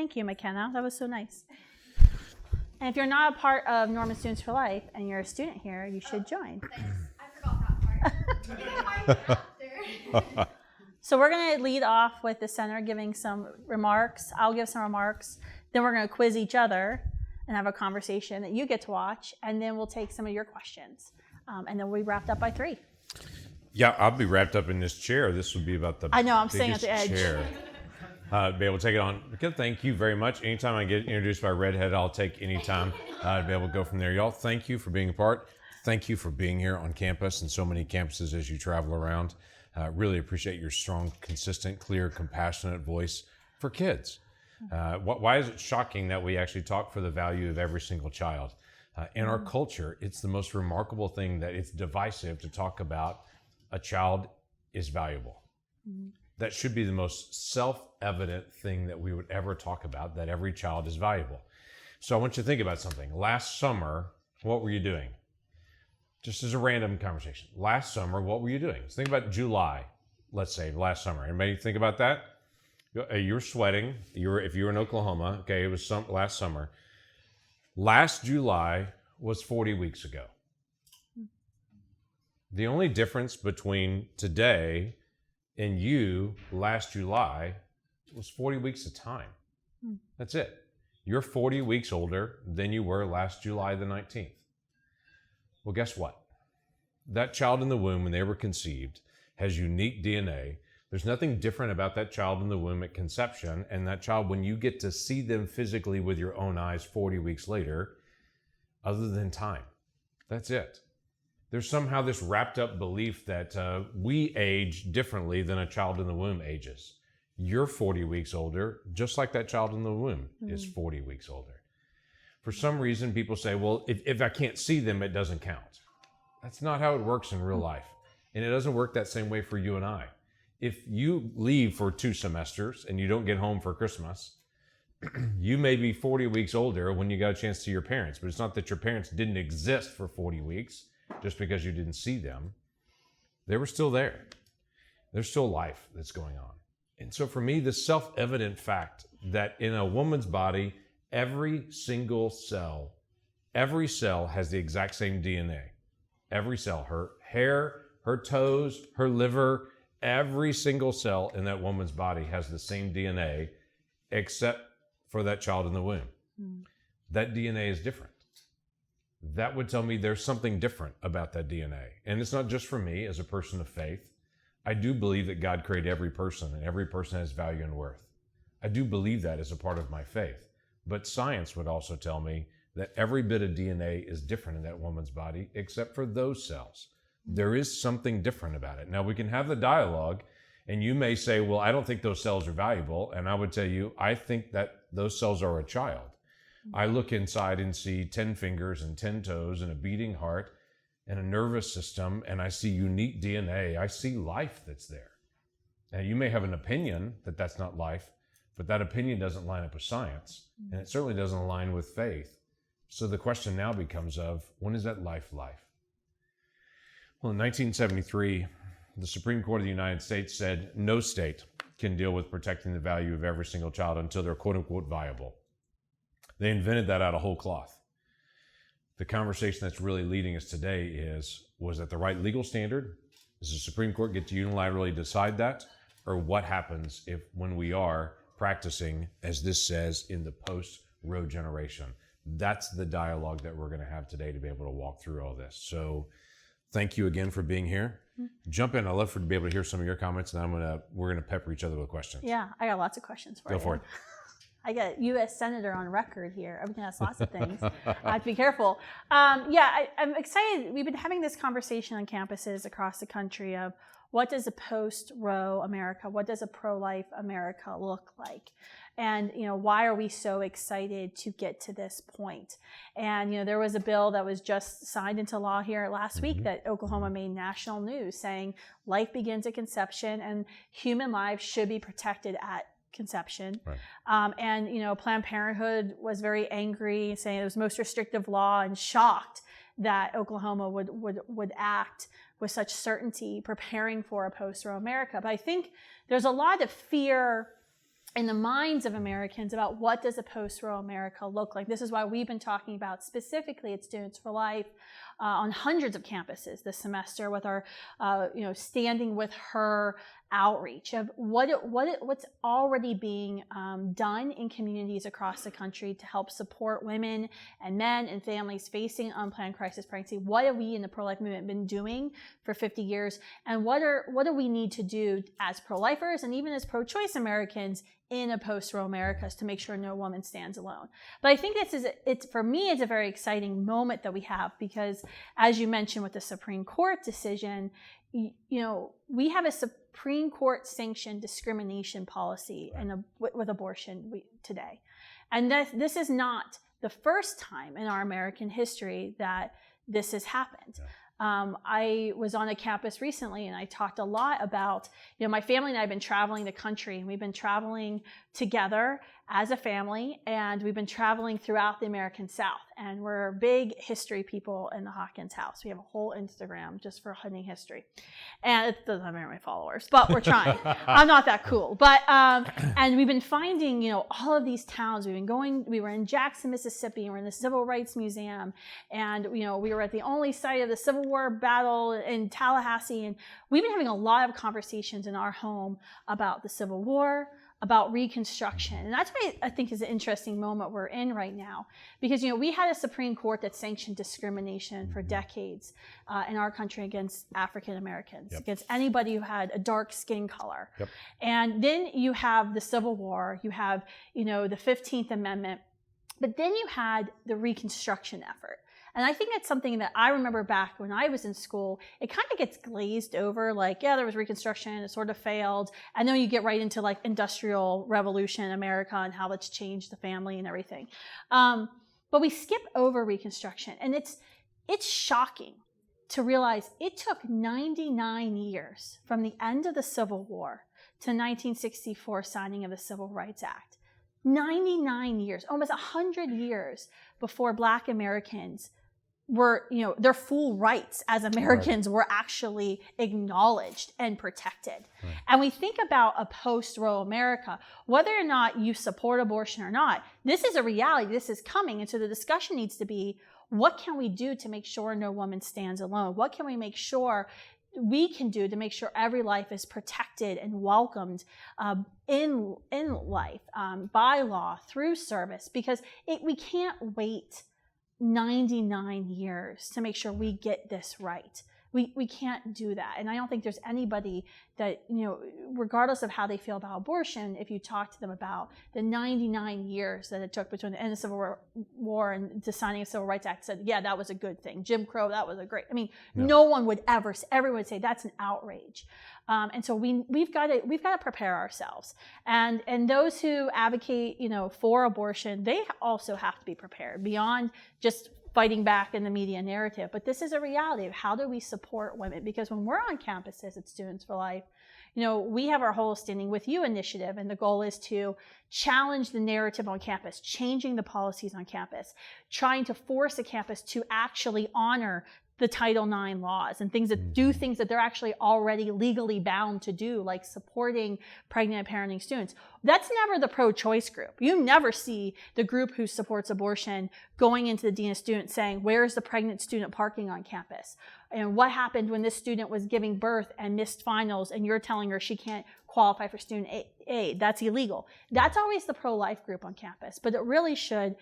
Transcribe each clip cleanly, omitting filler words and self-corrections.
Thank you, McKenna. That was so nice. And if you're not a part of Norman Students for Life and you're a student here, you should join. Thanks. I forgot that part. So we're going to lead off with the center giving some remarks. I'll give some remarks. Then we're going to quiz each other and have a conversation that you get to watch. And then we'll take some of your questions. And then we'll be wrapped up by 3. Yeah, I'll be wrapped up in this chair. This would be about the I know, I'm staying at the edge. chair. Be able to take it on. Thank you very much. Anytime I get introduced by Redhead, I'll take any time to be able to go from there. Y'all, thank you for being a part. Thank you for being here on campus and so many campuses as you travel around. Really appreciate your strong, consistent, clear, compassionate voice for kids. Why is it shocking that we actually talk for the value of every single child? In our culture, it's the most remarkable thing that it's divisive to talk about a child is valuable. That should be the most self-evident thing that we would ever talk about, that every child is valuable. So I want you to think about something. Last summer, what were you doing? Just as a random conversation. Last summer, what were you doing? So think about July, let's say, last summer. Anybody think about that? You were sweating. If you were in Oklahoma, okay, it was last summer. Last July was 40 weeks ago. The only difference between today and you last July was 40 weeks of time. That's it. You're 40 weeks older than you were last July the 19th. Well, guess what? That child in the womb, when they were conceived, has unique DNA. There's nothing different about that child in the womb at conception, and that child, when you get to see them physically with your own eyes 40 weeks later, other than time. That's it. There's somehow this wrapped up belief that we age differently than a child in the womb ages. You're 40 weeks older, just like that child in the womb is 40 weeks older. For some reason, people say, well, if I can't see them, it doesn't count. That's not how it works in real life. And it doesn't work that same way for you and I. If you leave for 2 semesters and you don't get home for Christmas, you may be 40 weeks older when you got a chance to see your parents, but it's not that your parents didn't exist for 40 weeks just because you didn't see them. They were still there. There's still life that's going on. And so for me, the self-evident fact that in a woman's body, every single cell, every cell has the exact same DNA. Every cell, her hair, her toes, her liver, every single cell in that woman's body has the same DNA except for that child in the womb. That DNA is different. That would tell me there's something different about that DNA. And it's not just for me as a person of faith. I do believe that God created every person and every person has value and worth. I do believe that as a part of my faith. But science would also tell me that every bit of DNA is different in that woman's body except for those cells. There is something different about it. Now we can have the dialogue and you may say, well, I don't think those cells are valuable. And I would tell you, I think that those cells are a child. I look inside and see 10 fingers and 10 toes and a beating heart and a nervous system, and I see unique DNA. I see life that's there. Now, you may have an opinion that that's not life, but that opinion doesn't line up with science, and it certainly doesn't align with faith. So the question now becomes of, when is that life life? Well, in 1973, the Supreme Court of the United States said no state can deal with protecting the value of every single child until they're quote-unquote viable. They invented that out of whole cloth. The conversation that's really leading us today is, was that the right legal standard? Does the Supreme Court get to unilaterally decide that? Or what happens when we are practicing, as this says, in the post-Roe generation? That's the dialogue that we're going to have today to be able to walk through all this. So thank you again for being here. Jump in. I'd love to be able to hear some of your comments, and we're going to pepper each other with questions. Yeah, I got lots of questions for you. Go for it. I got U.S. Senator on record here. I'm going to ask lots of things. I have to be careful. I'm excited. We've been having this conversation on campuses across the country of what does a post-Roe America, what does a pro-life America look like? And, why are we so excited to get to this point? And, there was a bill that was just signed into law here last week that Oklahoma made national news saying life begins at conception and human lives should be protected at conception. Right. Planned Parenthood was very angry, saying it was the most restrictive law and shocked that Oklahoma would act with such certainty preparing for a post-Roe America. But I think there's a lot of fear in the minds of Americans about what does a post-Roe America look like. This is why we've been talking about specifically at Students for Life on hundreds of campuses this semester with our, Standing With Her outreach of what's already being done in communities across the country to help support women and men and families facing unplanned crisis pregnancy. What have we in the pro-life movement been doing for 50 years? And what do we need to do as pro-lifers and even as pro-choice Americans in a post-Roe America to make sure no woman stands alone? But I think for me, it's a very exciting moment that we have because, as you mentioned with the Supreme Court decision, we have a Supreme Court sanctioned discrimination policy with abortion today. And this is not the first time in our American history that this has happened. Yeah. I was on a campus recently and I talked a lot about, my family and I have been traveling the country, and we've been traveling together as a family, and we've been traveling throughout the American South, and we're big history people in the Hawkins house. We have a whole Instagram just for hunting history, and it doesn't have very many followers, but we're trying. I'm not that cool, but and we've been finding all of these towns. We were in Jackson, Mississippi, and we're in the Civil Rights Museum, and we were at the only site of the Civil War battle in Tallahassee, and we've been having a lot of conversations in our home about the Civil War, about Reconstruction. And that's why I think is an interesting moment we're in right now. Because, we had a Supreme Court that sanctioned discrimination for decades in our country against African Americans, against anybody who had a dark skin color. Yep. And then you have the Civil War, you have, the 15th Amendment, but then you had the Reconstruction effort. And I think that's something that I remember back when I was in school. It kind of gets glazed over, like, yeah, there was Reconstruction, it sort of failed. And then you get right into like Industrial Revolution in America and how it's changed the family and everything. But we skip over Reconstruction. And it's shocking to realize it took 99 years from the end of the Civil War to 1964 signing of the Civil Rights Act. 99 years, almost 100 years before Black Americans were, their full rights as Americans were actually acknowledged and protected. Right. And we think about a post-Roe America, whether or not you support abortion or not, this is a reality, this is coming. And so the discussion needs to be, what can we do to make sure no woman stands alone? What can we make sure we can do to make sure every life is protected and welcomed in life, by law, through service? Because we can't wait 99 years to make sure we get this right. We can't do that. And I don't think there's anybody that, regardless of how they feel about abortion, if you talk to them about the 99 years that it took between the end of the Civil War and the signing of the Civil Rights Act, said, yeah, that was a good thing. Jim Crow, that was a great, no one would everyone would say that's an outrage. And so we've got to prepare ourselves. And those who advocate, for abortion, they also have to be prepared beyond just fighting back in the media narrative. But this is a reality of how do we support women? Because when we're on campuses at Students for Life, we have our whole Standing With You initiative, and the goal is to challenge the narrative on campus, changing the policies on campus, trying to force a campus to actually honor the Title IX laws and things that they're actually already legally bound to do, like supporting pregnant and parenting students. That's never the pro-choice group. You never see the group who supports abortion going into the dean of students saying, where's the pregnant student parking on campus? And what happened when this student was giving birth and missed finals and you're telling her she can't qualify for student aid? That's illegal. That's always the pro-life group on campus, but it really should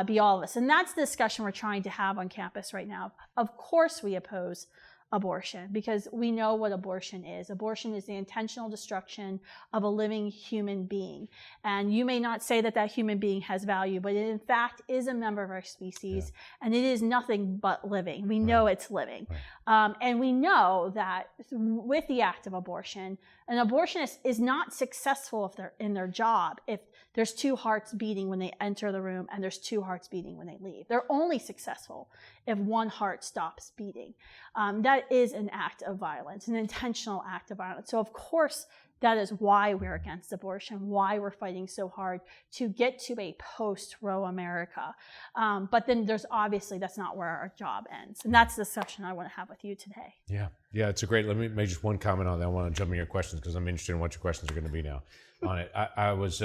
be all of us. And that's the discussion we're trying to have on campus right now. Of course we oppose abortion because we know what abortion is. Abortion is the intentional destruction of a living human being. And you may not say that that human being has value, but it in fact is a member of our species, and it is nothing but living. We know it's living. And we know that with the act of abortion, an abortionist is not successful if they're in their job if there's two hearts beating when they enter the room and there's two hearts beating when they leave. They're only successful if one heart stops beating. That is an act of violence, an intentional act of violence. So of course That is why we're against abortion, why we're fighting so hard to get to a post-Roe America. But then there's obviously, that's not where our job ends. And that's the discussion I want to have with you today. Yeah, it's a great, let me make just one comment on that. I want to jump in your questions because I'm interested in what your questions are going to be now on it. I was,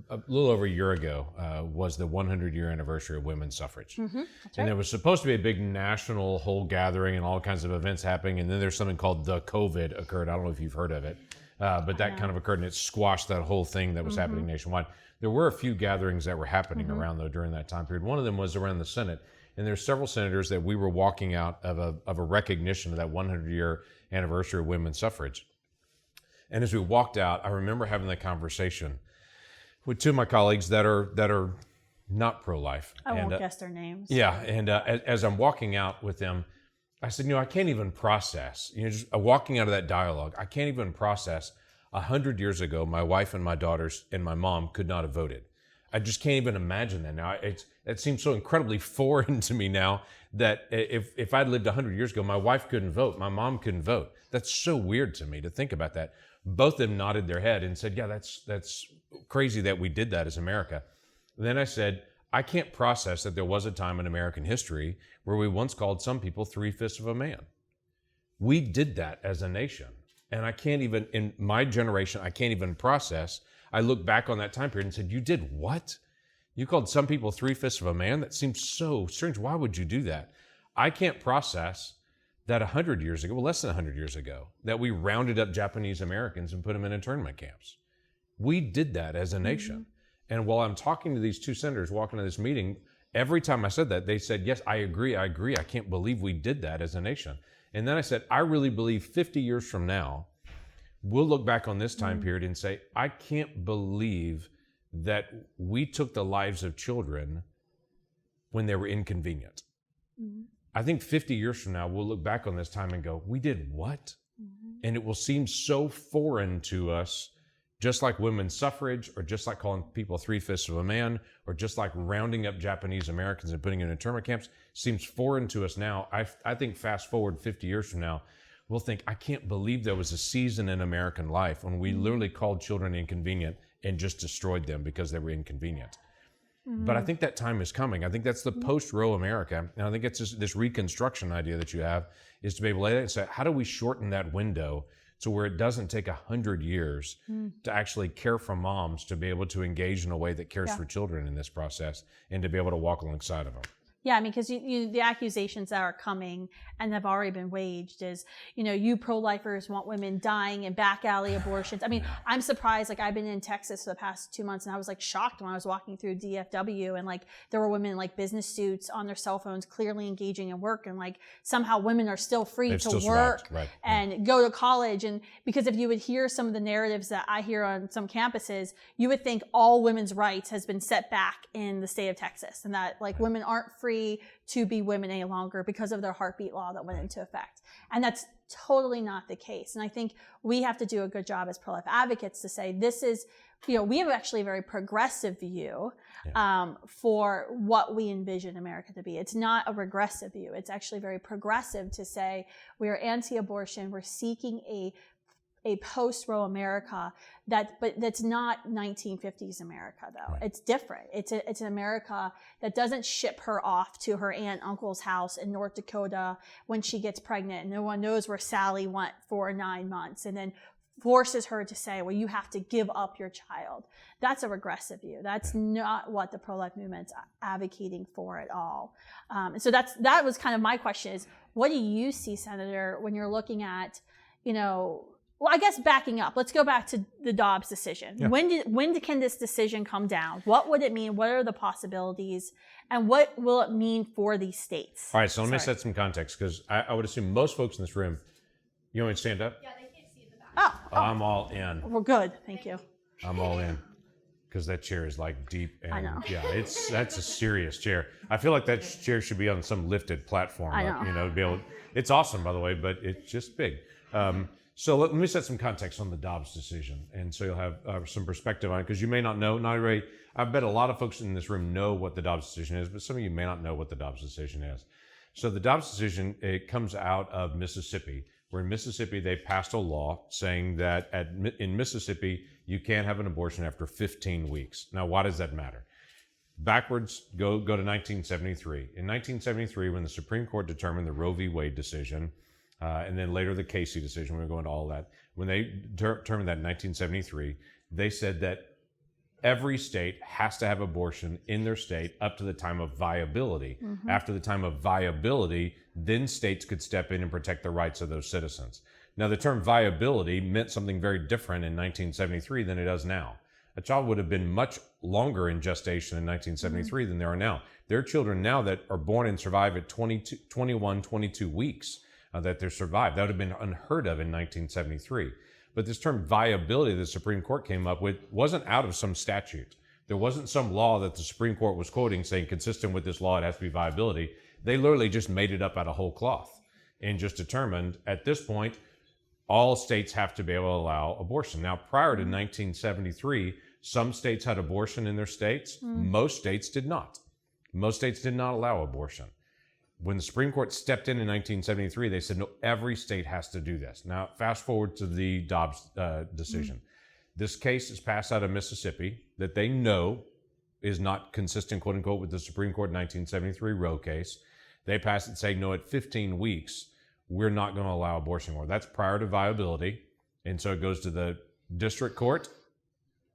a little over a year ago, was the 100-year anniversary of women's suffrage. That's right. And there was supposed to be a big national whole gathering and all kinds of events happening. And then there's something called the COVID occurred. I don't know if you've heard of it, but that kind of occurred and it squashed that whole thing that was happening nationwide. There were a few gatherings that were happening around though during that time period. One of them was around the Senate. And there's several senators that we were walking out of a recognition of that 100-year anniversary of women's suffrage. And as we walked out, I remember having that conversation with two of my colleagues that are not pro-life. I won't guess their names. Yeah, and as I'm walking out with them, I said, I can't even process, just walking out of that dialogue, I can't even process 100 years ago, my wife and my daughters and my mom could not have voted. I just can't even imagine that now. It seems so incredibly foreign to me now that if I'd lived 100 years ago, my wife couldn't vote, my mom couldn't vote. That's so weird to me to think about that. Both of them nodded their head and said, yeah, that's crazy that we did that as America. And then I said, I can't process that there was a time in American history where we once called some people 3/5 of a man. We did that as a nation. And I can't even, in my generation, I can't even process. I look back on that time period and said, you did what? You called some people 3/5 of a man? That seems so strange. Why would you do that? I can't process that 100 years ago, well, less than 100 years ago, that we rounded up Japanese Americans and put them in internment camps. We did that as a nation. And while I'm talking to these two senators walking to this meeting, every time I said that, they said, yes, I agree. I can't believe we did that as a nation. And then I said, I really believe 50 years from now, we'll look back on this time period and say, I can't believe that we took the lives of children when they were inconvenient. I think 50 years from now, we'll look back on this time and go, we did what? And it will seem so foreign to us, just like women's suffrage, or just like calling people 3/5 of a man, or just like rounding up Japanese Americans and putting them in internment camps, seems foreign to us now. I think fast forward 50 years from now, we'll think, I can't believe there was a season in American life when we literally called children inconvenient and just destroyed them because they were inconvenient. But I think that time is coming. I think that's the post-Roe America. And I think it's this reconstruction idea that you have, is to be able to lay that and say, how do we shorten that window to where it doesn't take 100 years to actually care for moms to be able to engage in a way that cares for children in this process and to be able to walk alongside of them. Yeah, I mean, because the accusations that are coming and have already been waged is, you pro-lifers want women dying in back alley abortions. I mean, I'm surprised. Like, I've been in Texas for the past 2 months, and I was like shocked when I was walking through DFW, and like there were women in like business suits on their cell phones, clearly engaging in work, and like somehow women are still free to work and go to college. And because if you would hear some of the narratives that I hear on some campuses, you would think all women's rights has been set back in the state of Texas, and that like women aren't free to be women any longer because of their heartbeat law that went into effect. And that's totally not the case. And I think we have to do a good job as pro-life advocates to say this is, we have actually a very progressive view for what we envision America to be. It's not a regressive view. It's actually very progressive to say we are anti-abortion. We're seeking a post-Roe America but that's not 1950s America though. It's different. It's an America that doesn't ship her off to her aunt and uncle's house in North Dakota when she gets pregnant and no one knows where Sally went for 9 months and then forces her to say, well, you have to give up your child. That's a regressive view. That's not what the pro-life movement's advocating for at all. And so that was kind of my question is, what do you see, Senator, when you're looking at, well, I guess backing up, let's go back to the Dobbs decision. Yeah. When can this decision come down? What would it mean? What are the possibilities? And what will it mean for these states? All right, so let me set some context, because I would assume most folks in this room, you want me to stand up? Yeah, they can't see in the back. Oh. I'm all in. We're good, thank you. I'm all in, because that chair is like deep. And I know. Yeah, that's a serious chair. I feel like that chair should be on some lifted platform. I know. To be able. It's awesome, by the way, but it's just big. So let me set some context on the Dobbs decision, and so you'll have some perspective on it, because you may not know. Not everybody. I bet a lot of folks in this room know what the Dobbs decision is, but some of you may not know what the Dobbs decision is. So the Dobbs decision, it comes out of Mississippi. where in Mississippi they passed a law saying that in Mississippi you can't have an abortion after 15 weeks. Now, why does that matter? Backwards, go to 1973. In 1973, when the Supreme Court determined the Roe v. Wade decision, and then later the Casey decision, we're going to go into all that. When they determined that in 1973, they said that every state has to have abortion in their state up to the time of viability. Mm-hmm. After the time of viability, then states could step in and protect the rights of those citizens. Now, the term viability meant something very different in 1973 than it does now. A child would have been much longer in gestation in 1973 than they are now. There are children now that are born and survive at 21, 22 weeks that they're survived. That would have been unheard of in 1973. But this term viability that the Supreme Court came up with wasn't out of some statute. There wasn't some law that the Supreme Court was quoting saying, consistent with this law, it has to be viability. They literally just made it up out of whole cloth and just determined at this point, all states have to be able to allow abortion. Now, prior to 1973, some states had abortion in their states. Most states did not. Most states did not allow abortion. When the Supreme Court stepped in 1973, they said, no, every state has to do this. Now, fast forward to the Dobbs decision. This case is passed out of Mississippi that they know is not consistent, quote unquote, with the Supreme Court 1973 Roe case. They passed it saying, no, at 15 weeks, we're not going to allow abortion anymore. That's prior to viability. And so it goes to the district court,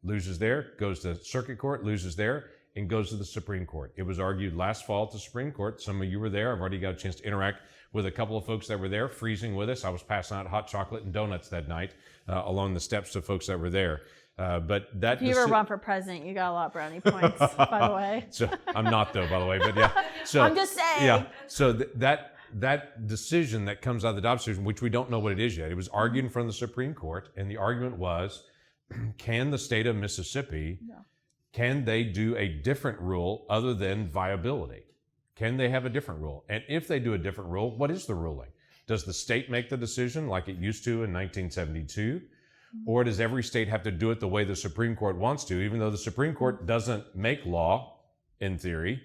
loses there, goes to circuit court, loses there, and goes to the Supreme Court. It was argued last fall at the Supreme Court. Some of you were there. I've already got a chance to interact with a couple of folks that were there, freezing with us. I was passing out hot chocolate and donuts that night along the steps to folks that were there. But that if you ever run for president, you got a lot of brownie points, by the way. So I'm not though, by the way. But yeah, so I'm just saying. Yeah, so that decision that comes out of the Dobbs decision, which we don't know what it is yet, it was argued in front of the Supreme Court, and the argument was, can the state of Mississippi, can they do a different rule other than viability? Can they have a different rule? And if they do a different rule, what is the ruling? Does the state make the decision like it used to in 1972? Or does every state have to do it the way the Supreme Court wants to, even though the Supreme Court doesn't make law, in theory?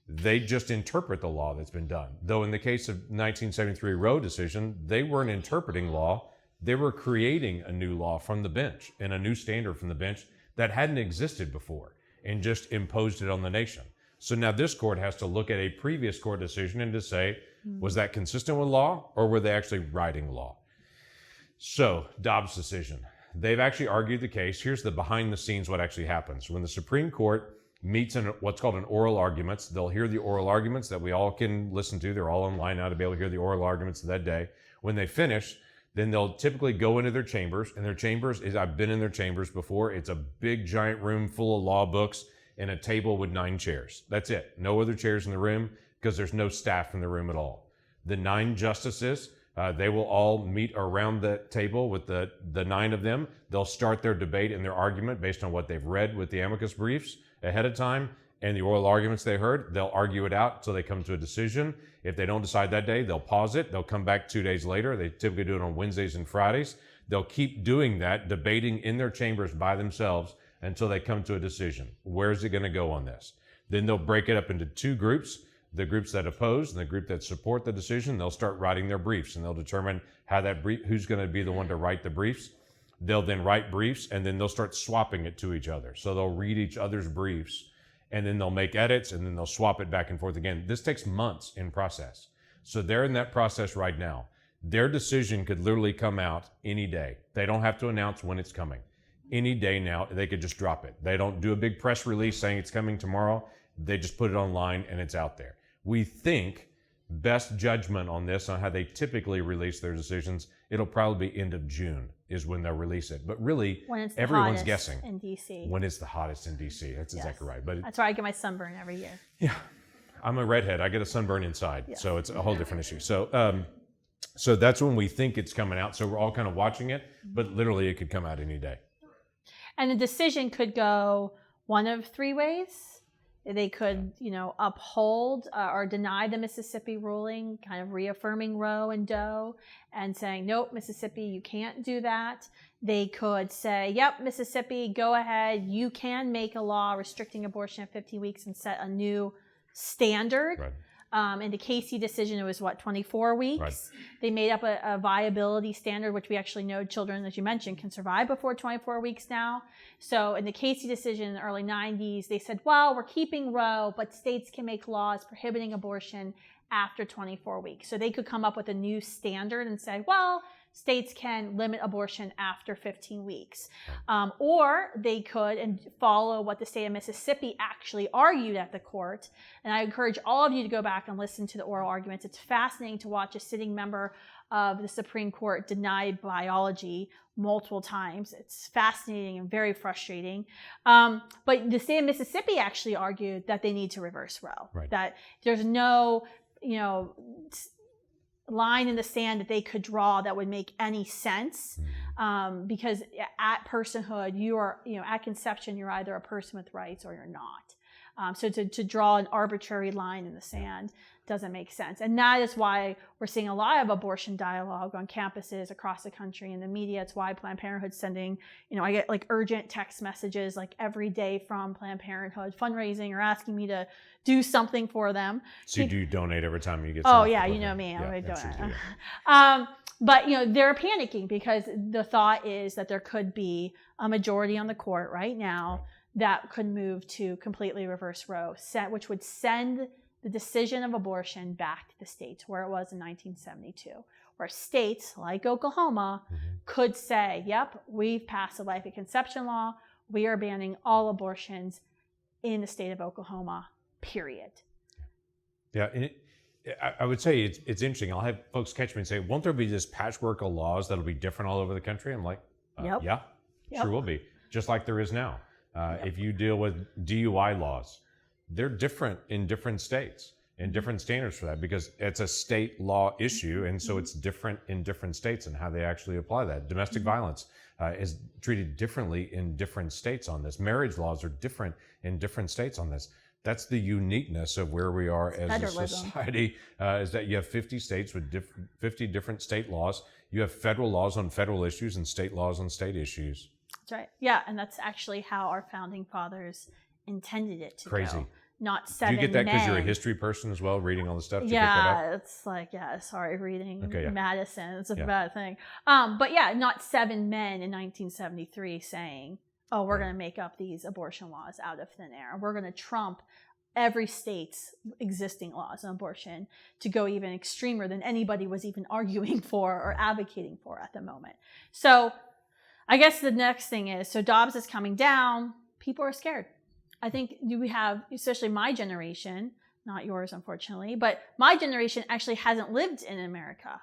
They just interpret the law that's been done. Though in the case of 1973 Roe decision, they weren't interpreting law. They were creating a new law from the bench and a new standard from the bench that hadn't existed before and just imposed it on the nation. So now this court has to look at a previous court decision and to say, was that consistent with law or were they actually writing law? So Dobbs decision, they've actually argued the case. Here's the behind the scenes what actually happens. When the Supreme Court meets in what's called an oral arguments, they'll hear the oral arguments that we all can listen to. They're all online now to be able to hear the oral arguments of that day. When they finish, then they'll typically go into their chambers. And their chambers I've been in their chambers before. It's a big giant room full of law books and a table with 9 chairs. That's it. No other chairs in the room because there's no staff in the room at all. The 9 justices, they will all meet around the table with the 9 of them. They'll start their debate and their argument based on what they've read with the amicus briefs ahead of time and the oral arguments they heard. They'll argue it out until they come to a decision. If they don't decide that day, they'll pause it. They'll come back 2 days later. They typically do it on Wednesdays and Fridays. They'll keep doing that, debating in their chambers by themselves until they come to a decision. Where's it going to go on this? Then they'll break it up into 2 groups, the groups that oppose and the group that support the decision. They'll start writing their briefs and they'll determine how who's going to be the one to write the briefs. They'll then write briefs and then they'll start swapping it to each other. So they'll read each other's briefs and then they'll make edits and then they'll swap it back and forth again. This takes months in process. So they're in that process right now. Their decision could literally come out any day. They don't have to announce when it's coming. Any day now, they could just drop it. They don't do a big press release saying it's coming tomorrow. They just put it online and it's out there. We think best judgment on this, on how they typically release their decisions, it'll probably be end of June is when they'll release it. But really, when it's the everyone's hottest guessing. in DC. When it's the hottest in DC. That's exactly right. But that's why I get my sunburn every year. Yeah. I'm a redhead. I get a sunburn inside. Yeah. So it's a whole different issue. So that's when we think it's coming out. So we're all kind of watching it, but literally it could come out any day. And the decision could go one of 3 ways. They could, uphold or deny the Mississippi ruling, kind of reaffirming Roe and Doe and saying, nope, Mississippi, you can't do that. They could say, yep, Mississippi, go ahead. You can make a law restricting abortion at 15 weeks and set a new standard. In the Casey decision, it was 24 weeks. Right. They made up a viability standard, which we actually know children, as you mentioned, can survive before 24 weeks now. So in the Casey decision in the early 90s, they said, well, we're keeping Roe, but states can make laws prohibiting abortion after 24 weeks. So they could come up with a new standard and say, well, states can limit abortion after 15 weeks. Or they could and follow what the state of Mississippi actually argued at the court. And I encourage all of you to go back and listen to the oral arguments. It's fascinating to watch a sitting member of the Supreme Court deny biology multiple times. It's fascinating and very frustrating. But the state of Mississippi actually argued that they need to reverse Roe. Right. That there's no, line in the sand that they could draw that would make any sense, because at personhood, you are, at conception, you're either a person with rights or you're not. So to draw an arbitrary line in the sand doesn't make sense. And that is why we're seeing a lot of abortion dialogue on campuses across the country in the media. It's why Planned Parenthood's sending, I get like urgent text messages like every day from Planned Parenthood fundraising or asking me to do something for them. So you do donate every time you get Oh something? yeah, you know me. Yeah, I donate. yeah. But they're panicking because the thought is that there could be a majority on the court right now that could move to completely reverse Roe, which would send the decision of abortion back to the states where it was in 1972, where states like Oklahoma could say, yep, we've passed a life at conception law. We are banning all abortions in the state of Oklahoma, period. Yeah, and I would say it's interesting. I'll have folks catch me and say, won't there be this patchwork of laws that'll be different all over the country? I'm like, yeah, sure will be. Just like there is now. If you deal with DUI laws, they're different in different states and different standards for that because it's a state law issue. And so it's different in different states and how they actually apply that. Domestic violence is treated differently in different states on this. Marriage laws are different in different states on this. That's the uniqueness of where we are as a society, is that you have 50 states with 50 different state laws. You have federal laws on federal issues and state laws on state issues. That's right. Yeah, and that's actually how our founding fathers intended it to go. Not 7 men. Do you get that because you're a history person as well, reading all the stuff? It's like, reading Madison. It's a bad thing. But yeah, not 7 men in 1973 saying, oh, we're going to make up these abortion laws out of thin air. We're going to trump every state's existing laws on abortion to go even extremer than anybody was even arguing for or advocating for at the moment. So I guess the next thing is, so Dobbs is coming down. People are scared. I think we have, especially my generation, not yours, unfortunately, but my generation actually hasn't lived in America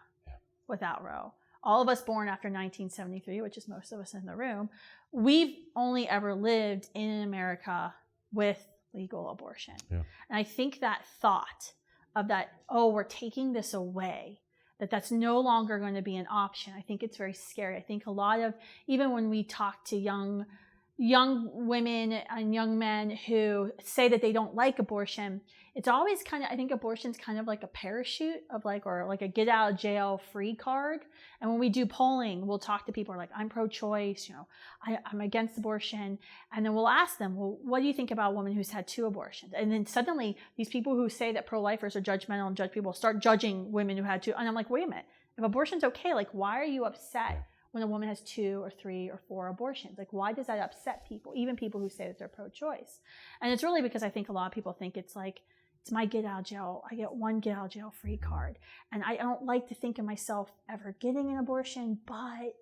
without Roe. All of us born after 1973, which is most of us in the room, we've only ever lived in America with legal abortion. Yeah. And I think that thought of that, oh, we're taking this away, that's no longer going to be an option. I think it's very scary. I think a lot of, even when we talk to young women and young men who say that they don't like abortion, it's always kind of, I think abortion's kind of like a parachute of or like a get out of jail free card. And when we do polling, we'll talk to people who are like, I'm pro-choice, I'm against abortion. And then we'll ask them, well, what do you think about a woman who's had 2 abortions? And then suddenly these people who say that pro-lifers are judgmental and judge people start judging women who had 2. And I'm like, wait a minute, if abortion's okay, why are you upset when a woman has 2 or 3 or 4 abortions? Why does that upset people, even people who say that they're pro-choice? And it's really because I think a lot of people think it's my get out of jail. I get 1 get out of jail free card. And I don't like to think of myself ever getting an abortion, but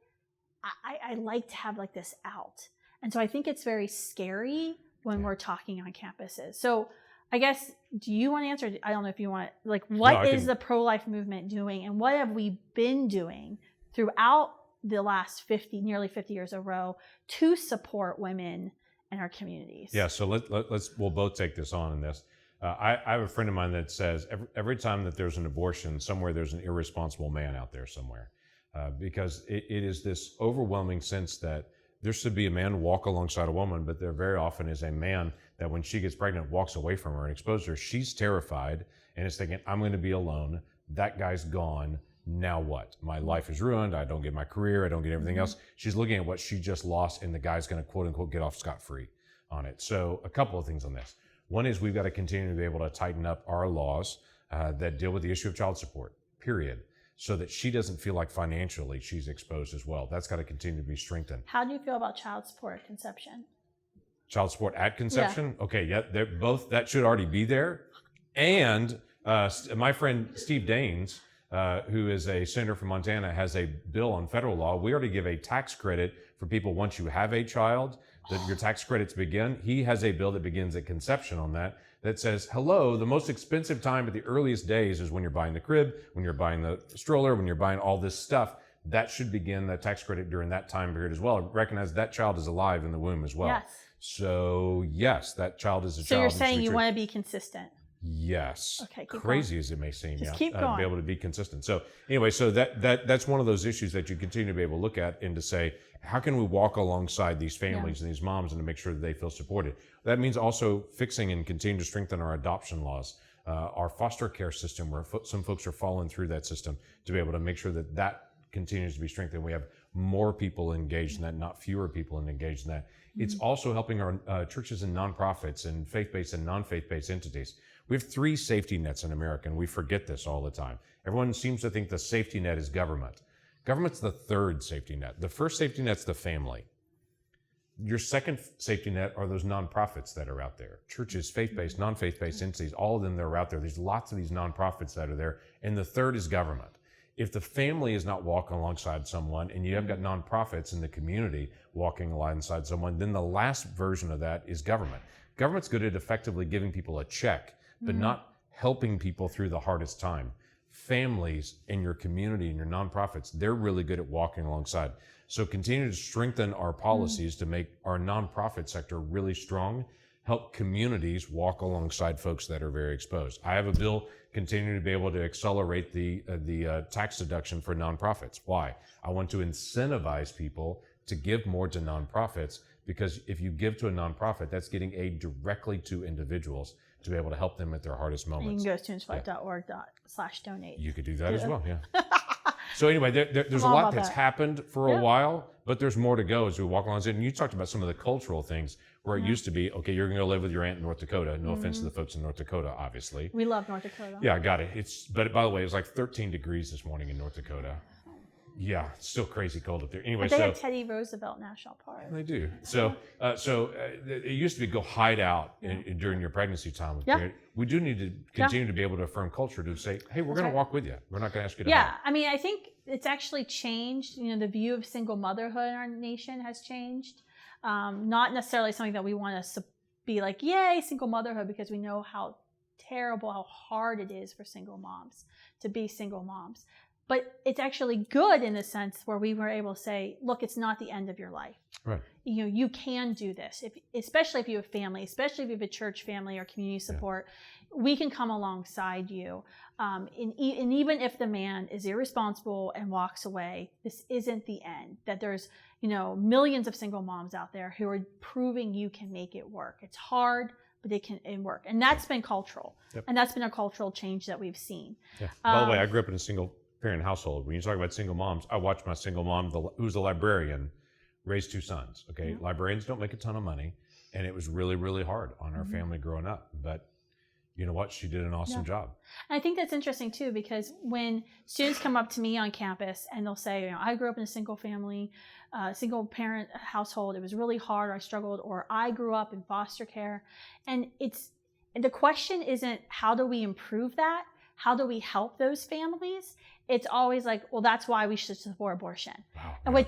I like to have this out. And so I think it's very scary when we're talking on campuses. So I guess, do you want to answer? I don't know if you want, what is the pro-life movement doing and what have we been doing throughout the last nearly 50 years of Roe to support women in our communities? Yeah, so we'll both take this on in this. I have a friend of mine that says every time that there's an abortion, somewhere there's an irresponsible man out there somewhere. Because it is this overwhelming sense that there should be a man walk alongside a woman, but there very often is a man that when she gets pregnant walks away from her and exposes her. She's terrified and is thinking, I'm going to be alone. That guy's gone. Now what? My life is ruined. I don't get my career. I don't get everything else. She's looking at what she just lost, and the guy's going to quote unquote get off scot-free on it. So a couple of things on this. One is we've got to continue to be able to tighten up our laws that deal with the issue of child support, period, so that she doesn't feel like financially she's exposed as well. That's got to continue to be strengthened. How do you feel about child support at conception? Child support at conception? Yeah. Okay, yeah, they're both, that should already be there. And my friend Steve Daines, who is a senator from Montana, has a bill on federal law. We already give a tax credit for people once you have a child, that your tax credits begin. He has a bill that begins at conception on that says, hello, the most expensive time at the earliest days is when you're buying the crib, when you're buying the stroller, when you're buying all this stuff. That should begin the tax credit during that time period as well. Recognize that child is alive in the womb as well. Yes. So yes, that child is a child. So you're saying you want to be consistent. Yes. Okay. Crazy as it may seem, Just keep going. Be able to be consistent. So anyway, so that's one of those issues that you continue to be able to look at and to say, how can we walk alongside these families and these moms and to make sure that they feel supported? That means also fixing and continuing to strengthen our adoption laws, our foster care system, where some folks are falling through that system, to be able to make sure that that continues to be strengthened. We have more people engaged in that, not fewer people engaged in that. It's also helping our churches and nonprofits and faith-based and non-faith-based entities. We have 3 safety nets in America, and we forget this all the time. Everyone seems to think the safety net is government. Government's the 3rd safety net. The first safety net's the family. Your second safety net are those nonprofits that are out there. Churches, faith-based, non-faith-based entities, all of them that are out there. There's lots of these nonprofits that are there. And the 3rd is government. If the family is not walking alongside someone and you have got nonprofits in the community walking alongside someone, then the last version of that is government. Government's good at effectively giving people a check, but not helping people through the hardest time. Families in your community and your nonprofits, they're really good at walking alongside. So continue to strengthen our policies to make our nonprofit sector really strong, help communities walk alongside folks that are very exposed. I have a bill continuing to be able to accelerate the tax deduction for nonprofits. Why? I want to incentivize people to give more to nonprofits, because if you give to a nonprofit, that's getting aid directly to individuals to be able to help them at their hardest moments. You can go to studentslifelife.org/donate. You could do that as well, yeah. So anyway, there's a lot that's happened for a while, but there's more to go as we walk along. And you talked about some of the cultural things where it used to be, okay, you're going to go live with your aunt in North Dakota. No offense to the folks in North Dakota, obviously. We love North Dakota. Yeah, I got it. But by the way, it was like 13 degrees this morning in North Dakota. Yeah, it's still crazy cold up there. Anyway, but they have Teddy Roosevelt National Park. They do. So it used to be go hide out during your pregnancy time. We do need to continue to be able to affirm culture to say, hey, we're going to walk with you. We're not going to ask you to hide. I mean, I think it's actually changed. You know, the view of single motherhood in our nation has changed. Not necessarily something that we want to be like, yay, single motherhood, because we know how terrible, how hard it is for single moms to be single moms. But it's actually good in the sense where we were able to say, look, it's not the end of your life. Right. You know, you can do this, especially if you have family, especially if you have a church family or community support. We can come alongside you. And even if the man is irresponsible and walks away, this isn't the end. That there's, millions of single moms out there who are proving you can make it work. It's hard, but it can work. And that's been cultural. Yep. And that's been a cultural change that we've seen. Yeah. By the way, I grew up in a single parent household. When you talk about single moms, I watched my single mom, who's a librarian, raise 2 sons. Okay, librarians don't make a ton of money, and it was really, really hard on our family growing up. But you know what? She did an awesome job. And I think that's interesting too, because when students come up to me on campus and they'll say, I grew up in a single family, single parent household. It was really hard. I struggled, or I grew up in foster care, and the question isn't how do we improve that? How do we help those families? It's always like, well, that's why we should support abortion. Wow.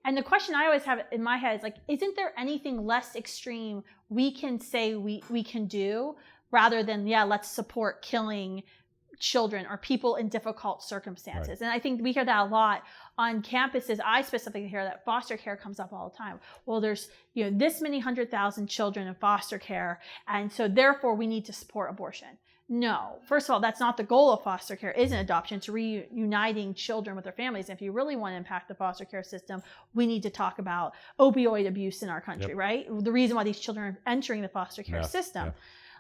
And the question I always have in my head is like, isn't there anything less extreme we can say we can do rather than, let's support killing children or people in difficult circumstances? Right. And I think we hear that a lot on campuses. I specifically hear that foster care comes up all the time. Well, there's this many 100,000 children in foster care, and so therefore we need to support abortion. No. First of all, that's not the goal of foster care. Isn't adoption. It's reuniting children with their families. If you really want to impact the foster care system, we need to talk about opioid abuse in our country, right? The reason why these children are entering the foster care system.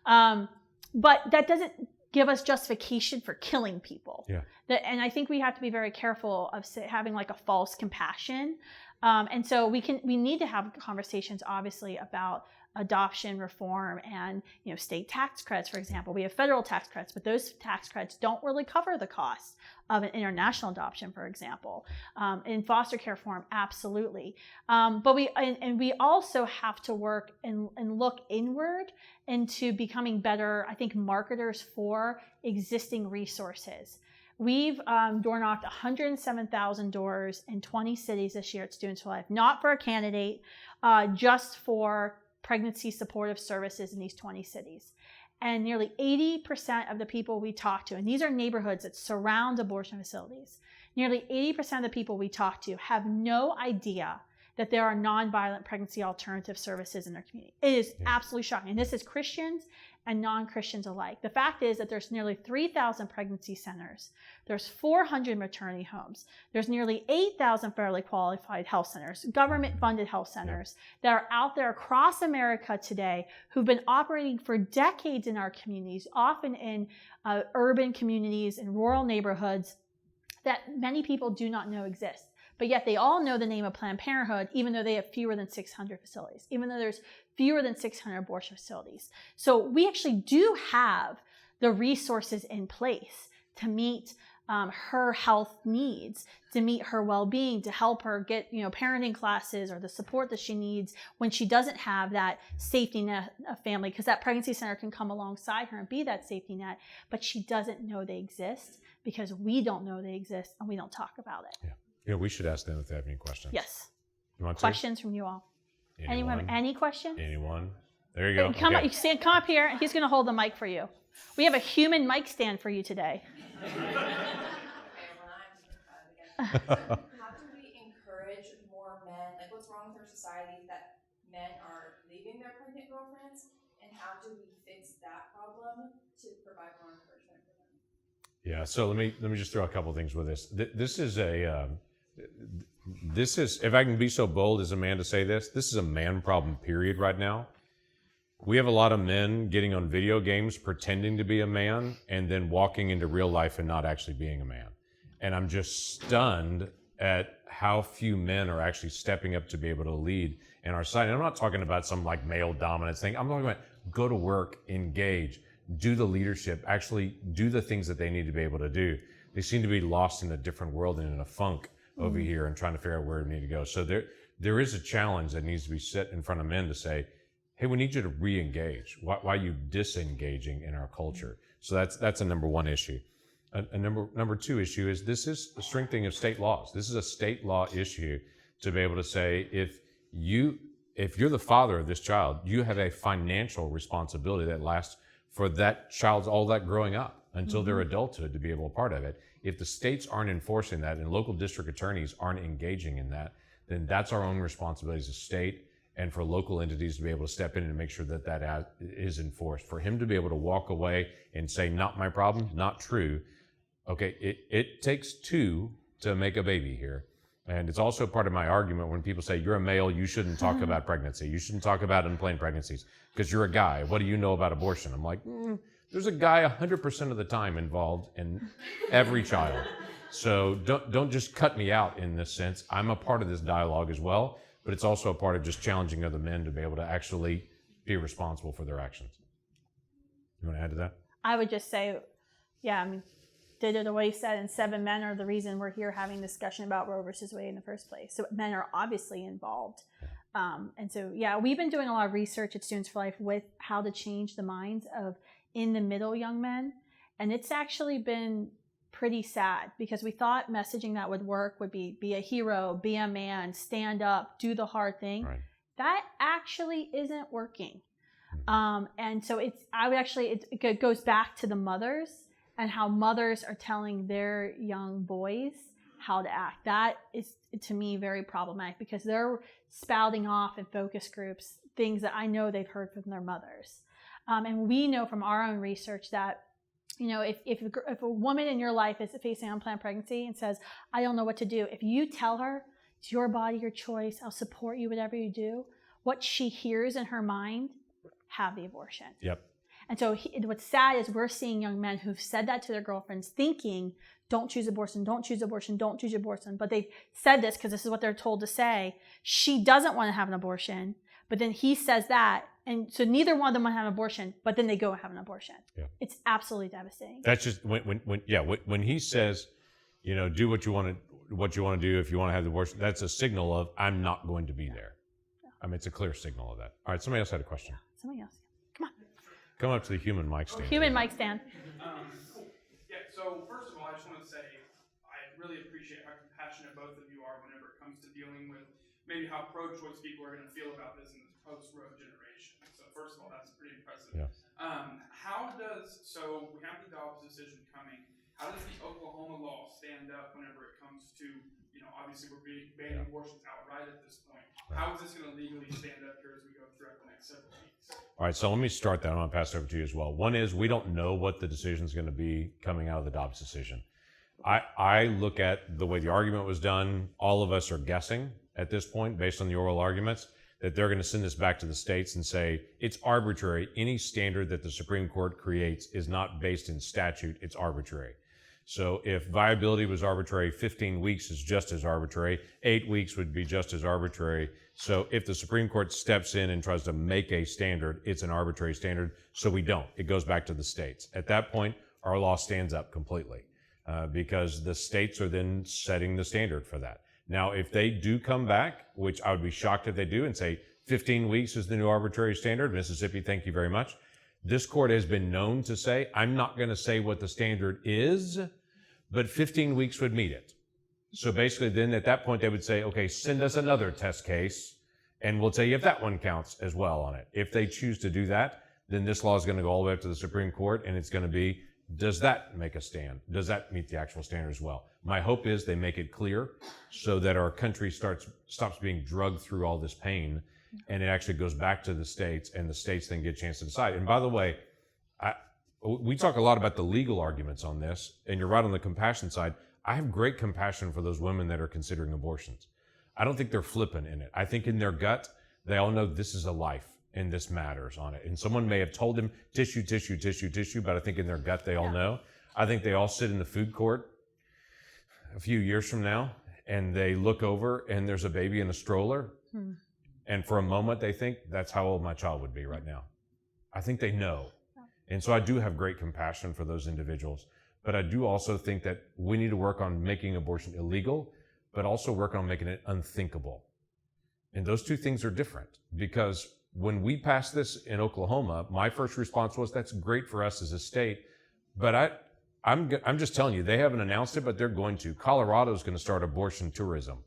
Yeah. But that doesn't give us justification for killing people. Yeah. And I think we have to be very careful of having like a false compassion. And so we need to have conversations, obviously, about adoption reform and state tax credits, for example. We have federal tax credits, but those tax credits don't really cover the cost of an international adoption, for example. In foster care form, absolutely. But we also have to work and look inward into becoming better, I think, marketers for existing resources. We've door knocked 107,000 doors in 20 cities this year at Students for Life, not for a candidate, just for pregnancy supportive services in these 20 cities. And nearly 80% of the people we talk to, and these are neighborhoods that surround abortion facilities, nearly 80% of the people we talk to have no idea that there are nonviolent pregnancy alternative services in their community. It is absolutely shocking. And this is Christians and non-Christians alike. The fact is that there's nearly 3,000 pregnancy centers. There's 400 maternity homes. There's nearly 8,000 federally qualified health centers, government-funded health centers that are out there across America today who've been operating for decades in our communities, often in urban communities and rural neighborhoods that many people do not know exist. But yet they all know the name of Planned Parenthood, even though they have fewer than 600 facilities, even though there's fewer than 600 abortion facilities. So we actually do have the resources in place to meet her health needs, to meet her well-being, to help her get parenting classes or the support that she needs when she doesn't have that safety net of family, because that pregnancy center can come alongside her and be that safety net, but she doesn't know they exist because we don't know they exist and we don't talk about it. We should ask them if they have any questions. Yes. You want questions from you all? Anyone have any questions? Anyone? There you go. Come up here, and he's going to hold the mic for you. We have a human mic stand for you today. How do we encourage more men? Like, what's wrong with our society that men are leaving their pregnant girlfriends, and how do we fix that problem to provide more encouragement for them? Yeah. So let me just throw a couple things with this. This is, if I can be so bold as a man to say this is a man problem, period, right now. We have a lot of men getting on video games, pretending to be a man, and then walking into real life and not actually being a man. And I'm just stunned at how few men are actually stepping up to be able to lead in our society. And I'm not talking about some like male dominance thing. I'm talking about go to work, engage, do the leadership, actually do the things that they need to be able to do. They seem to be lost in a different world and in a funk over here and trying to figure out where we need to go. So there is a challenge that needs to be set in front of men to say, hey, we need you to re-engage. Why are you disengaging in our culture? So that's a number one issue. A number two issue is this is a strengthening of state laws. This is a state law issue to be able to say, if you're the father of this child, you have a financial responsibility that lasts for that child's all that growing up until their adulthood to be able to be a part of it. If the states aren't enforcing that and local district attorneys aren't engaging in that, then that's our own responsibility as a state and for local entities to be able to step in and make sure that that is enforced. For him to be able to walk away and say, not my problem, not true. Okay, it takes two to make a baby here. And it's also part of my argument when people say, you're a male, you shouldn't talk about pregnancy. You shouldn't talk about unplanned pregnancies because you're a guy. What do you know about abortion? I'm like, there's a guy 100% of the time involved in every child. So don't just cut me out in this sense. I'm a part of this dialogue as well, but it's also a part of just challenging other men to be able to actually be responsible for their actions. You want to add to that? I would just say, did it the way you said, and 7 men are the reason we're here having discussion about Roe versus Wade in the first place. So men are obviously involved. And so, we've been doing a lot of research at Students for Life with how to change the minds of in the middle young men. And it's actually been pretty sad because we thought messaging that would work would be a hero, be a man, stand up, do the hard thing. Right. That actually isn't working. And so it goes back to the mothers and how mothers are telling their young boys how to act. That is, to me, very problematic because they're spouting off in focus groups things that I know they've heard from their mothers. And we know from our own research that, if a woman in your life is facing unplanned pregnancy and says, I don't know what to do, if you tell her, it's your body, your choice, I'll support you, whatever you do, what she hears in her mind, have the abortion. Yep. And so what's sad is we're seeing young men who've said that to their girlfriends thinking, don't choose abortion, don't choose abortion, don't choose abortion. But they said this because this is what they're told to say. She doesn't want to have an abortion, But then he says that, and so neither one of them want to have an abortion, but then they go have an abortion. Yeah. It's absolutely devastating. That's just when he says, do what you want to do if you want to have the abortion. That's a signal of I'm not going to be there. I mean, it's a clear signal of that. All right, somebody else had a question. Somebody else. Come on. Come up to the human mic stand. Human mic stand. Yeah, so first of all, I just want to say I really appreciate how compassionate both of you are whenever it comes to dealing with maybe how pro-choice people are going to feel about this in this post-Roe generation. So first of all, that's pretty impressive. Yeah. So we have the Dobbs decision coming. How does the Oklahoma law stand up whenever it comes to, obviously we're banning abortions outright at this point. How is this going to legally stand up here as we go throughout the next several weeks? All right, so let me start that. I'm going to pass it over to you as well. One is we don't know what the decision is going to be coming out of the Dobbs decision. I look at the way the argument was done. All of us are guessing at this point, based on the oral arguments, that they're going to send this back to the states and say it's arbitrary. Any standard that the Supreme Court creates is not based in statute. It's arbitrary. So if viability was arbitrary, 15 weeks is just as arbitrary. 8 weeks would be just as arbitrary. So if the Supreme Court steps in and tries to make a standard, it's an arbitrary standard. So we don't. It goes back to the states. At that point, our law stands up completely because the states are then setting the standard for that. Now, if they do come back, which I would be shocked if they do, and say 15 weeks is the new arbitrary standard, Mississippi, thank you very much. This court has been known to say, I'm not going to say what the standard is, but 15 weeks would meet it. So basically then at that point they would say, okay, send us another test case and we'll tell you if that one counts as well on it. If they choose to do that, then this law is going to go all the way up to the Supreme Court and it's going to be, does that make a stand? Does that meet the actual standard as well? My hope is they make it clear so that our country stops being drugged through all this pain and it actually goes back to the states and the states then get a chance to decide. And by the way, we talk a lot about the legal arguments on this, and you're right on the compassion side. I have great compassion for those women that are considering abortions. I don't think they're flippant in it. I think in their gut, they all know this is a life and this matters on it. And someone may have told them tissue, tissue, tissue, tissue, but I think in their gut, they all know. I think they all sit in the food court a few years from now, and they look over and there's a baby in a stroller. And for a moment, they think that's how old my child would be right now. I think they know. And so I do have great compassion for those individuals. But I do also think that we need to work on making abortion illegal, but also work on making it unthinkable. And those two things are different because when we passed this in Oklahoma, my first response was, that's great for us as a state. But I'm just telling you, they haven't announced it, but they're going to. Colorado's going to start abortion tourism.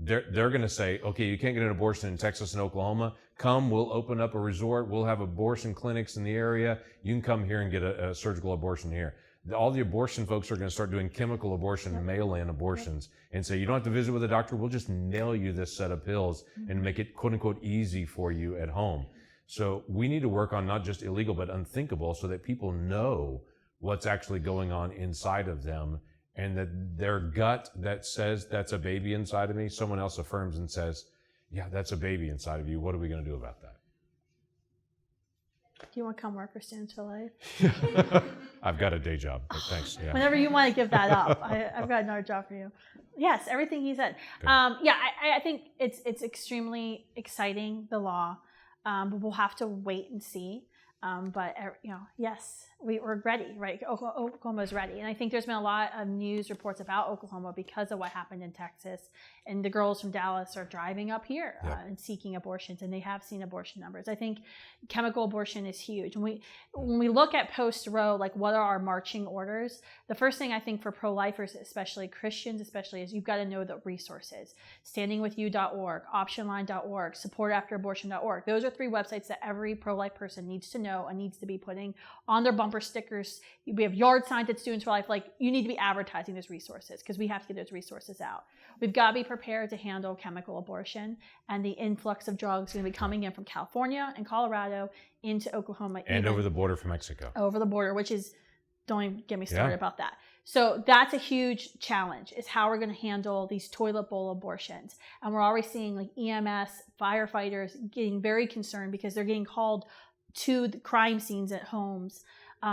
They're going to say, okay, you can't get an abortion in Texas and Oklahoma. Come, we'll open up a resort. We'll have abortion clinics in the area. You can come here and get a surgical abortion here. All the abortion folks are going to start doing chemical abortion, mail-in abortions, and say, you don't have to visit with a doctor. We'll just nail you this set of pills and make it, quote unquote, easy for you at home. So we need to work on not just illegal, but unthinkable so that people know what's actually going on inside of them. And that their gut that says that's a baby inside of me, someone else affirms and says, yeah, that's a baby inside of you. What are we going to do about that? Do you want to come work for SFLA? I've got a day job, but thanks. Yeah. Whenever you want to give that up, I've got another job for you. Yes, everything he said. I think it's extremely exciting, the law, but we'll have to wait and see. Yes, we're ready, right? Oklahoma's ready. And I think there's been a lot of news reports about Oklahoma because of what happened in Texas. And the girls from Dallas are driving up here and seeking abortions, and they have seen abortion numbers. I think chemical abortion is huge. When we look at post-Roe, like what are our marching orders, the first thing I think for pro-lifers, especially Christians, is you've got to know the resources. Standingwithyou.org, optionline.org, supportafterabortion.org. Those are 3 websites that every pro-life person needs to know and needs to be putting on their bumper stickers. We have yard signs at Students for Life. Like, you need to be advertising those resources because we have to get those resources out. We've got to be prepared to handle chemical abortion and the influx of drugs going to be coming in from California and Colorado into Oklahoma. And over the border from Mexico. Over the border, which is, don't even get me started about that. So that's a huge challenge, is how we're going to handle these toilet bowl abortions. And we're already seeing like EMS, firefighters getting very concerned because they're getting called to the crime scenes at homes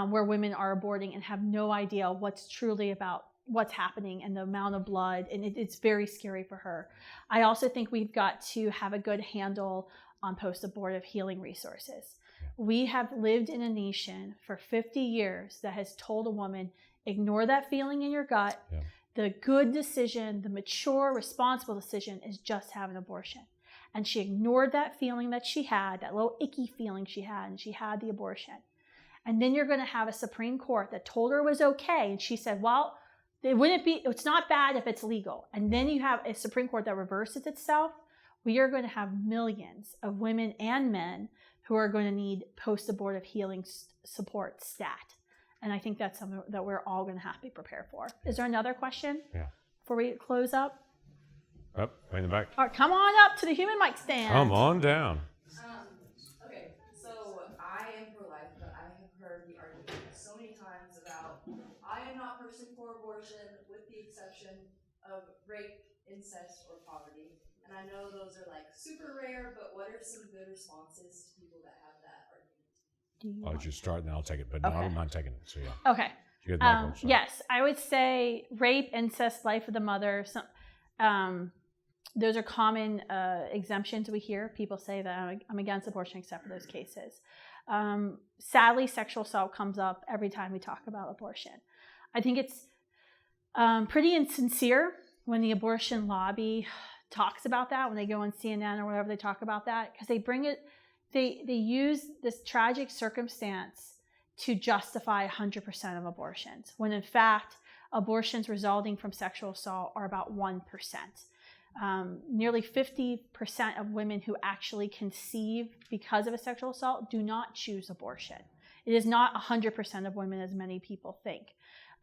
where women are aborting and have no idea what's truly about what's happening and the amount of blood. And it's very scary for her. I also think we've got to have a good handle on post-abortive healing resources. We have lived in a nation for 50 years that has told a woman, ignore that feeling in your gut. Yeah. The good decision, the mature, responsible decision is just have an abortion. And she ignored that feeling that she had, that little icky feeling she had, and she had the abortion. And then you're going to have a Supreme Court that told her it was okay. And she said, well, it's not bad if it's legal. And then you have a Supreme Court that reverses itself. We are going to have millions of women and men who are going to need post-abortive healing support stat. And I think that's something that we're all going to have to be prepared for. Is there another question? Yeah. Before we close up? Oh, way in the back. All right, come on up to the human mic stand. Come on down. Okay, so I am pro-life, but I have heard the argument so many times about I am not personally for abortion with the exception of rape, incest, or poverty. And I know those are like super rare, but what are some good responses to people that have that argument? I'll just start and then I'll take it, but no, I don't mind taking it. So yeah. Okay. You got the mic, Yes, I would say rape, incest, life of the mother. Those are common exemptions we hear. People say that I'm against abortion except for those cases. Sadly, sexual assault comes up every time we talk about abortion. I think it's pretty insincere when the abortion lobby talks about that, when they go on CNN or whatever, they talk about that, because they use this tragic circumstance to justify 100% of abortions, when in fact, abortions resulting from sexual assault are about 1%. Nearly 50% of women who actually conceive because of a sexual assault do not choose abortion. It is not 100% of women, as many people think.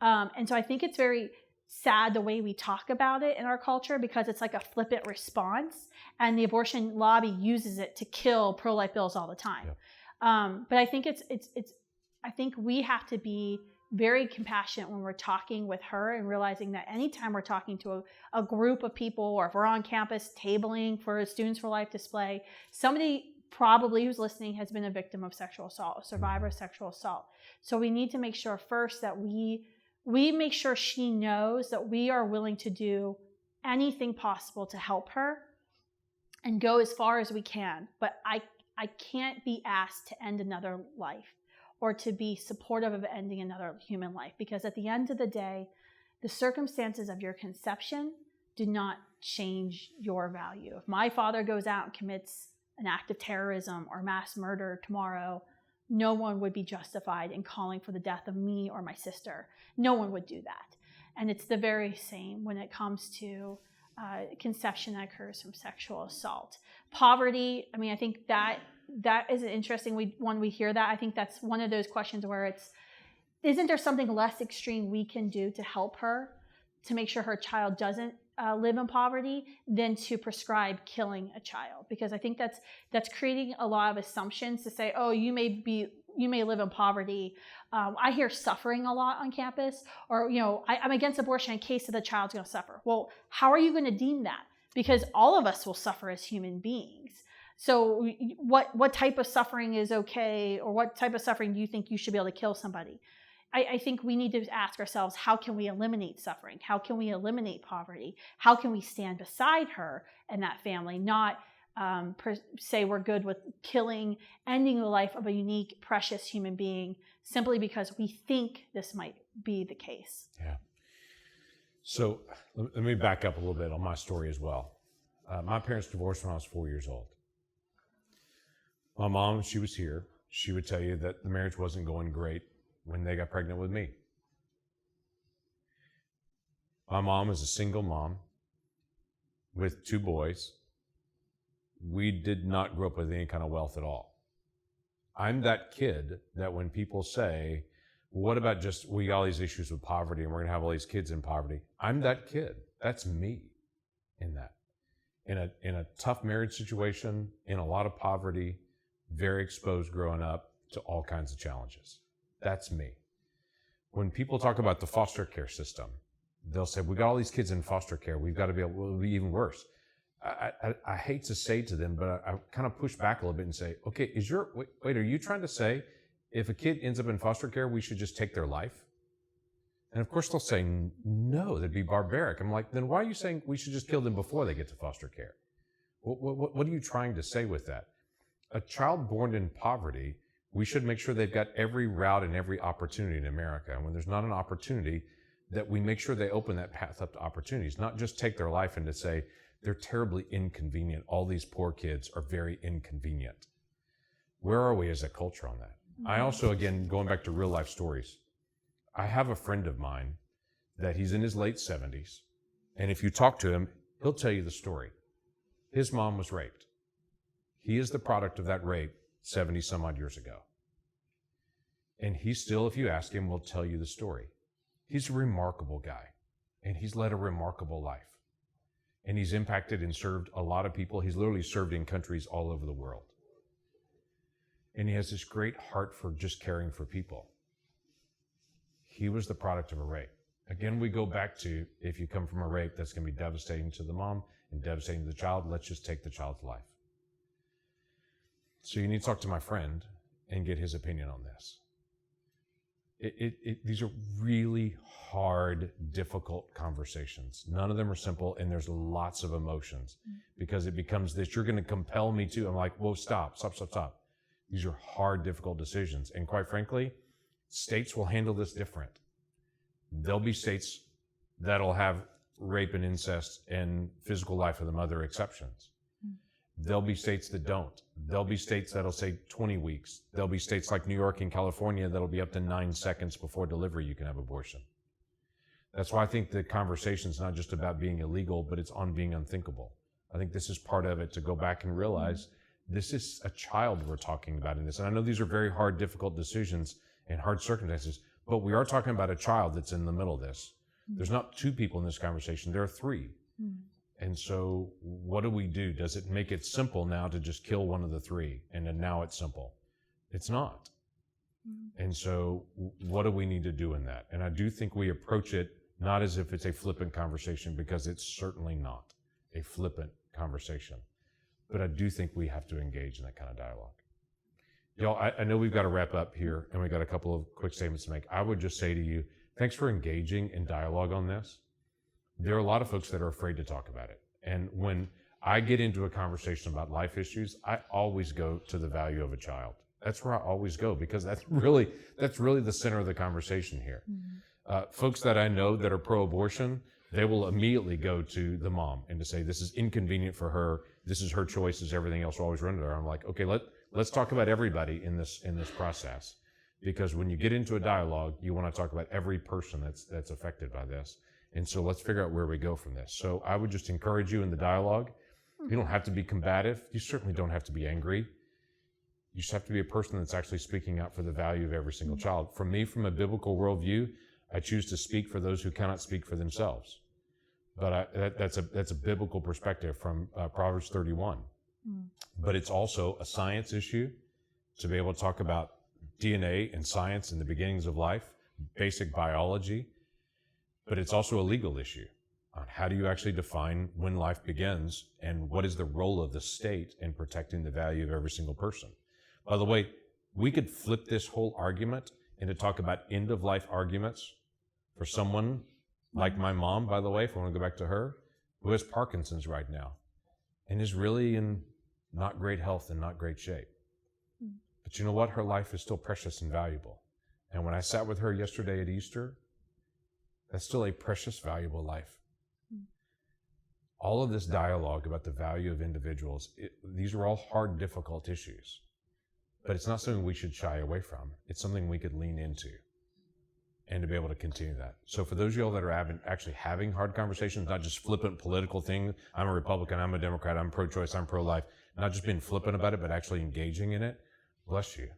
And so I think it's very sad the way we talk about it in our culture, because it's like a flippant response, and the abortion lobby uses it to kill pro-life bills all the time. Yep. But I think I think we have to be very compassionate when we're talking with her, and realizing that anytime we're talking to a group of people, or if we're on campus tabling for a Students for Life display, somebody probably who's listening has been a victim of sexual assault, a survivor of sexual assault. So we need to make sure first that we make sure she knows that we are willing to do anything possible to help her and go as far as we can. But I can't be asked to end another life, or to be supportive of ending another human life. Because at the end of the day, the circumstances of your conception do not change your value. If my father goes out and commits an act of terrorism or mass murder tomorrow, no one would be justified in calling for the death of me or my sister. No one would do that. And it's the very same when it comes to conception that occurs from sexual assault. Poverty, I mean, I think that is an interesting one. We hear that. I think that's one of those questions where isn't there something less extreme we can do to help her, to make sure her child doesn't live in poverty, than to prescribe killing a child? Because I think that's creating a lot of assumptions to say, oh, you may live in poverty. I hear suffering a lot on campus, or, I'm against abortion in case of the child's going to suffer. Well, how are you going to deem that? Because all of us will suffer as human beings. So what type of suffering is okay, or what type of suffering do you think you should be able to kill somebody? I think we need to ask ourselves, how can we eliminate suffering? How can we eliminate poverty? How can we stand beside her and that family, not say we're good with ending the life of a unique, precious human being simply because we think this might be the case. Yeah. So let me back up a little bit on my story as well. My parents divorced when I was 4 years old. My mom, she was here. She would tell you that the marriage wasn't going great when they got pregnant with me. My mom is a single mom with 2 boys. We did not grow up with any kind of wealth at all. I'm that kid that when people say, what about just we got all these issues with poverty and we're going to have all these kids in poverty? I'm that kid. That's me in that. In a tough marriage situation, in a lot of poverty, very exposed growing up to all kinds of challenges. That's me. When people talk about the foster care system, they'll say, we got all these kids in foster care. We've got to be able to be even worse. I hate to say to them, but I kind of push back a little bit and say, okay, wait, are you trying to say if a kid ends up in foster care, we should just take their life? And of course they'll say, no, that'd be barbaric. I'm like, then why are you saying we should just kill them before they get to foster care? What are you trying to say with that? a child born in poverty, we should make sure they've got every route and every opportunity in America. And when there's not an opportunity, that we make sure they open that path up to opportunities, not just take their life and to say, they're terribly inconvenient. All these poor kids are very inconvenient. Where are we as a culture on that? I also, again, going back to real life stories, I have a friend of mine that he's in his late 70s. And if you talk to him, he'll tell you the story. His mom was raped. He is the product of that rape 70 some odd years ago. And he still, if you ask him, will tell you the story. He's a remarkable guy, and he's led a remarkable life. And he's impacted and served a lot of people. He's literally served in countries all over the world. And he has this great heart for just caring for people. He was the product of a rape. Again, we go back to, if you come from a rape, that's going to be devastating to the mom and devastating to the child. Let's just take the child's life. So you need to talk to my friend and get his opinion on this. These are really hard, difficult conversations. None of them are simple, and there's lots of emotions because it becomes this, you're going to compel me to. I'm like, whoa, stop. These are hard, difficult decisions. And quite frankly, states will handle this different. There'll be states that'll have rape and incest and physical life of the mother exceptions. There'll be states that don't. There'll be states that'll say 20 weeks. There'll be states like New York and California that'll be up to 9 seconds before delivery you can have abortion. That's why I think the conversation's not just about being illegal, but it's on being unthinkable. I think this is part of it, to go back and realize this is a child we're talking about in this. And I know these are very hard, difficult decisions and hard circumstances, but we are talking about a child that's in the middle of this. There's not 2 people in this conversation, there are 3. And so what do we do? Does it make it simple now to just kill one of the 3 and then now it's simple? It's not. And so what do we need to do in that? And I do think we approach it not as if it's a flippant conversation, because it's certainly not a flippant conversation. But I do think we have to engage in that kind of dialogue. Y'all, I know we've got to wrap up here and we've got a couple of quick statements to make. I would just say to you, thanks for engaging in dialogue on this. There are a lot of folks that are afraid to talk about it. And when I get into a conversation about life issues, I always go to the value of a child. That's where I always go, because that's really the center of the conversation here. Folks that I know that are pro-abortion, they will immediately go to the mom and to say, this is inconvenient for her. This is her choices. Everything else will always run to her. I'm like, okay, let's talk about everybody in this process. Because when you get into a dialogue, you want to talk about every person that's affected by this. And so let's figure out where we go from this. So I would just encourage you in the dialogue. You don't have to be combative. You certainly don't have to be angry. You just have to be a person that's actually speaking out for the value of every single child. For me, from a biblical worldview, I choose to speak for those who cannot speak for themselves. But that's a biblical perspective from Proverbs 31. But it's also a science issue to be able to talk about DNA and science and the beginnings of life, basic biology. But it's also a legal issue on how do you actually define when life begins and what is the role of the state in protecting the value of every single person. By the way, we could flip this whole argument and to talk about end-of-life arguments for someone like my mom, by the way, if I want to go back to her, who has Parkinson's right now and is really in not great health and not great shape. But you know what? Her life is still precious and valuable. And when I sat with her yesterday at Easter, that's still a precious, valuable life. All of this dialogue about the value of individuals, these are all hard, difficult issues. But it's not something we should shy away from. It's something we could lean into and to be able to continue that. So for those of y'all that are actually having hard conversations, not just flippant political things, I'm a Republican, I'm a Democrat, I'm pro-choice, I'm pro-life, not just being flippant about it, but actually engaging in it, bless you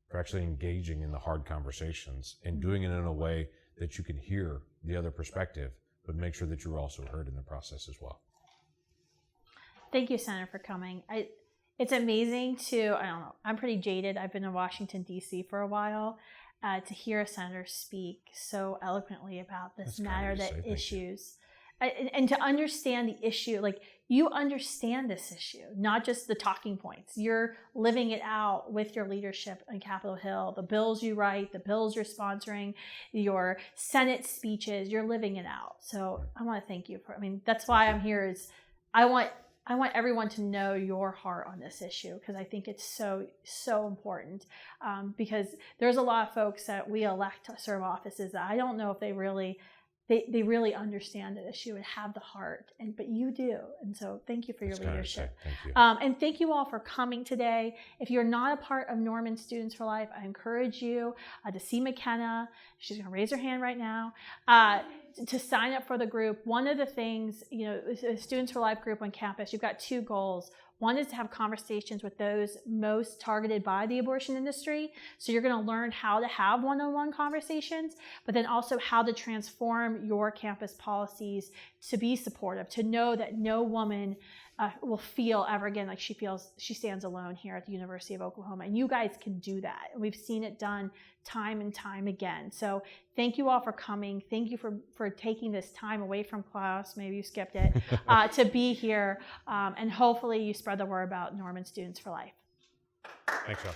for actually engaging in the hard conversations and doing it in a way that you can hear the other perspective, but make sure that you're also heard in the process as well. Thank you, Senator, for coming. It's amazing I'm pretty jaded. I've been in Washington, D.C. for a while. To hear a senator speak so eloquently about this matter, that issues, and to understand the issue, like you understand this issue, not just the talking points. You're living it out with your leadership on Capitol Hill, the bills you write, the bills you're sponsoring, your Senate speeches, you're living it out. So I want to thank you that's why I'm here. I want I want everyone to know your heart on this issue, because I think it's so important. Because there's a lot of folks that we elect to serve offices that I don't know if they really understand the issue and have the heart, but you do. And so thank you for your leadership. Thank you. And thank you all for coming today. If you're not a part of Norman Students for Life, I encourage you to see McKenna. She's going to raise her hand right now. To sign up for the group. One of the things, Students for Life group on campus, you've got 2 goals. One is to have conversations with those most targeted by the abortion industry. So you're going to learn how to have one-on-one conversations, but then also how to transform your campus policies to be supportive, to know that no woman will feel ever again like she stands alone here at the University of Oklahoma. And you guys can do that. We've seen it done time and time again. So thank you all for coming. Thank you for taking this time away from class. Maybe you skipped it to be here. And hopefully you spread the word about Norman Students for Life. Thanks, y'all.